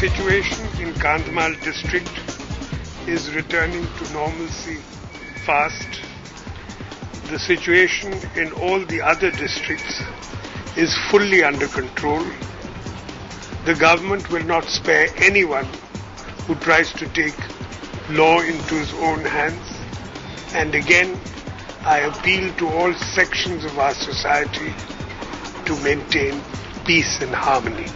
situation in Kandhamal district is returning to normalcy fast. The situation in all the other districts is fully under control. The government will not spare anyone who tries to take law into his own hands. And again, I appeal to all sections of our society to maintain peace and harmony.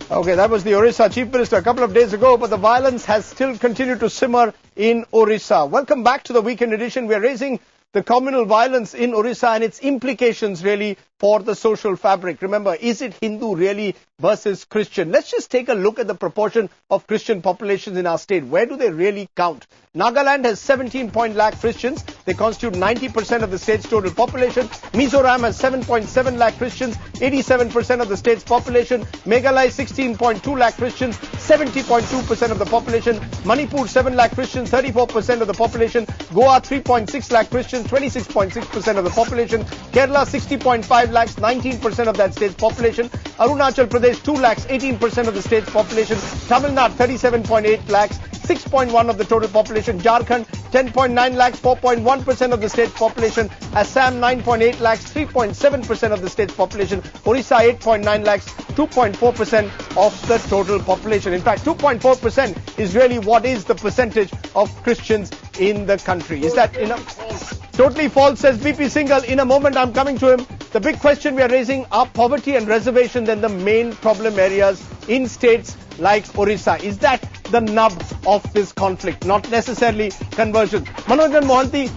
Okay, that was the Orissa Chief Minister a couple of days ago, but the violence has still continued to simmer in Orissa. Welcome back to the Weekend Edition. We are raising the communal violence in Orissa and its implications really for the social fabric. Remember, is it Hindu really versus Christian? Let's just take a look at the proportion of Christian populations in our state. Where do they really count? Nagaland has 17 lakh Christians. They constitute 90% of the state's total population. Mizoram has 7.7 lakh Christians, 87% of the state's population. Meghalaya 16.2 lakh Christians, 70.2% of the population. Manipur 7 lakh Christians, 34% of the population. Goa 3.6 lakh Christians, 26.6% of the population. Kerala 60.5 lakhs, 19% of that state's population. Arunachal Pradesh 2 lakhs, 18% of the state's population. Tamil Nadu 37.8 lakhs, 6.1% of the total population. Jharkhand 10.9 lakhs, 4.1% of the state's population. Assam 9.8 lakhs, 3.7% of the state's population. Orissa 8.9 lakhs, 2.4% of the total population. In fact, 2.4% is really what is the percentage of Christians in the country. Is that enough? Totally false, says BP Singhal. In a moment, I'm coming to him. The big question we are raising are poverty and reservation then the main problem areas in states like Orissa. Is that the nub of this conflict? Not necessarily conversion. Manojan Mohanty,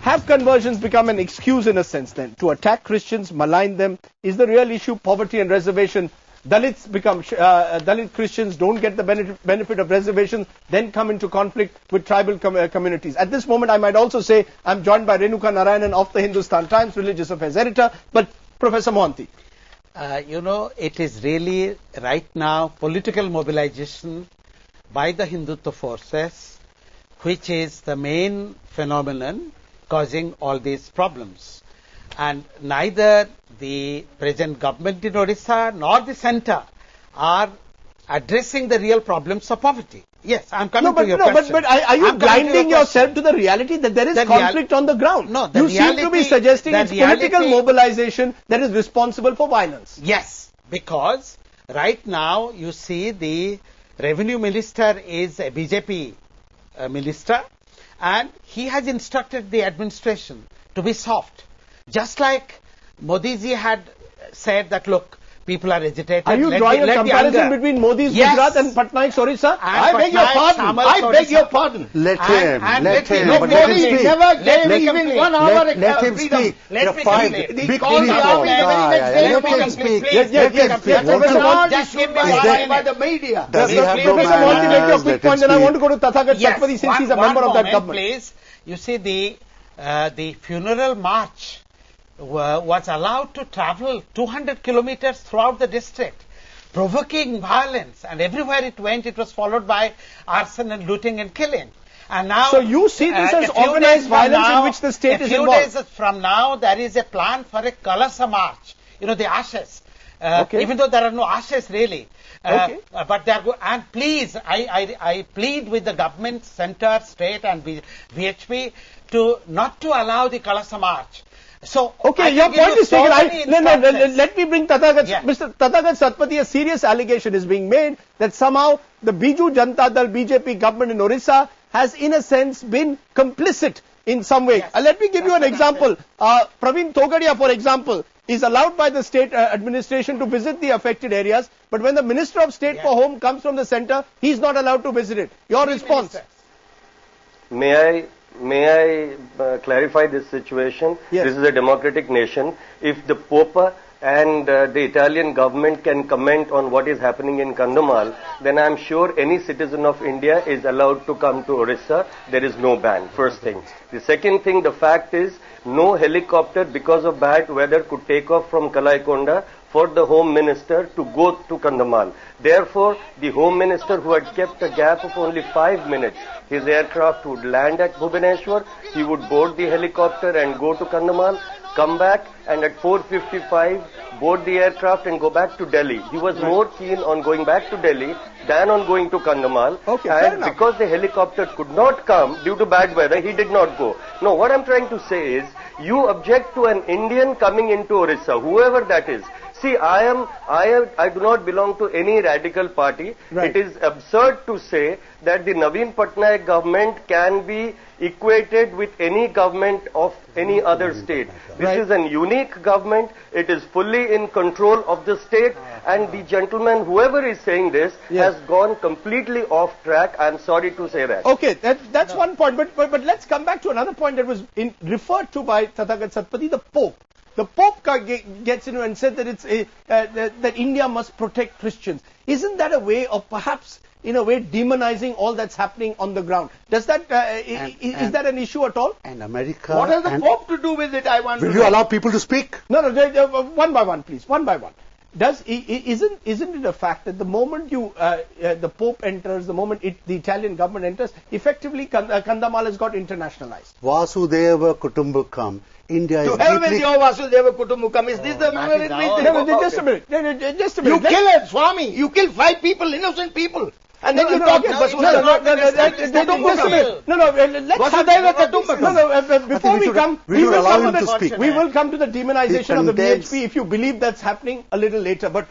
have conversions become an excuse in a sense then to attack Christians, malign them? Is the real issue poverty and reservation? Dalit Christians don't get the benefit of reservations, then come into conflict with tribal communities. At this moment, I might also say I'm joined by Renuka Narayanan of the Hindustan Times, Religious Affairs Editor. But Professor Mohanty. It is really right now political mobilization by the Hindutva forces, which is the main phenomenon causing all these problems. And neither the present government in Orissa nor the centre are addressing the real problems of poverty. Yes, I'm coming to your question. But are you blinding yourself to the reality that there is conflict on the ground? No, you seem to be suggesting it's political mobilization that is responsible for violence. Yes, because right now you see the revenue minister is a BJP minister, and he has instructed the administration to be soft. Just like Modi ji had said that, look, people are agitated. Are you drawing a comparison between Modi's Gujarat and Patnaik's Orissa? I beg your pardon. I beg your pardon. Let him. Modi never gave even 1 hour let him freedom. speak. Let me Let him speak. Just give me by the media. Does he have no Professor Mohanty, make your quick point, and I want to go to Tathagat Satpathy since he's a member of that government. Please, you see the funeral march was allowed to travel 200 kilometers throughout the district, provoking violence, and everywhere it went, it was followed by arson and looting and killing. And now, so you see this as organized violence in which the state is involved? A few days from now, there is a plan for a Kalasa march. The ashes. Even though there are no ashes really. But they are good. And please, I plead with the government, centre, state and VHP not to allow the Kalasa march. So, your point is taken. Let me bring Tathagat. Yeah. Mr. Tathagat Satpathy, a serious allegation is being made that somehow the Biju Janata Dal BJP government in Orissa has in a sense been complicit in some way. Yes. Let me give you an example. Praveen Togadia, for example, is allowed by the state administration to visit the affected areas, but when the Minister of State for Home comes from the centre, he is not allowed to visit it. Your response? May I clarify this situation? Yes. This is a democratic nation. If the Pope and the Italian government can comment on what is happening in Kandhamal, then I am sure any citizen of India is allowed to come to Orissa. There is no ban, first thing. The second thing, the fact is, no helicopter because of bad weather could take off from Kalaikonda for the Home Minister to go to Kandhamal. Therefore, the Home Minister, who had kept a gap of only 5 minutes, his aircraft would land at Bhubaneswar, he would board the helicopter and go to Kandhamal. come back and at 4:55 board the aircraft and go back to Delhi. He was more keen on going back to Delhi than on going to Kandhamal. Okay, fair and enough. because the helicopter could not come due to bad weather, he did not go. No, what I'm trying to say is, you object to an Indian coming into Orissa, whoever that is. See, I do not belong to any radical party. Right. It is absurd to say that the Naveen Patnaik government can be equated with any government of any other state. This Right. is an unique government. It is fully in control of the state, and the gentleman, whoever is saying this, Yes. has gone completely off track. I'm sorry to say that. Okay, that's one point. But let's come back to another point that was referred to by Tathagat Satpathy, the Pope. The Pope gets in and said that it's that India must protect Christians. Isn't that a way of perhaps, in a way, demonizing all that's happening on the ground? Does that is that an issue at all? And America. What has the Pope to do with it, I want to Will know. you allow people to speak? No, one by one, please, one by one. Isn't it a fact that the moment the Pope enters, the moment the Italian government enters, effectively Kandhamal has got internationalized? Vasudeva Kutumbakam. India is To hell with deeply... your Vasudeva Kutumbakam. Is this the manner in which No, just a minute. Just a minute. you kill a Swami, you kill 5 people, innocent people. And then you talk just a Vasudeva minute. Let's Vasudeva Kutumbakam. Before we come, we should allow him to speak. we will come to the demonization of the condemns- BHP if you believe that's happening a little later. But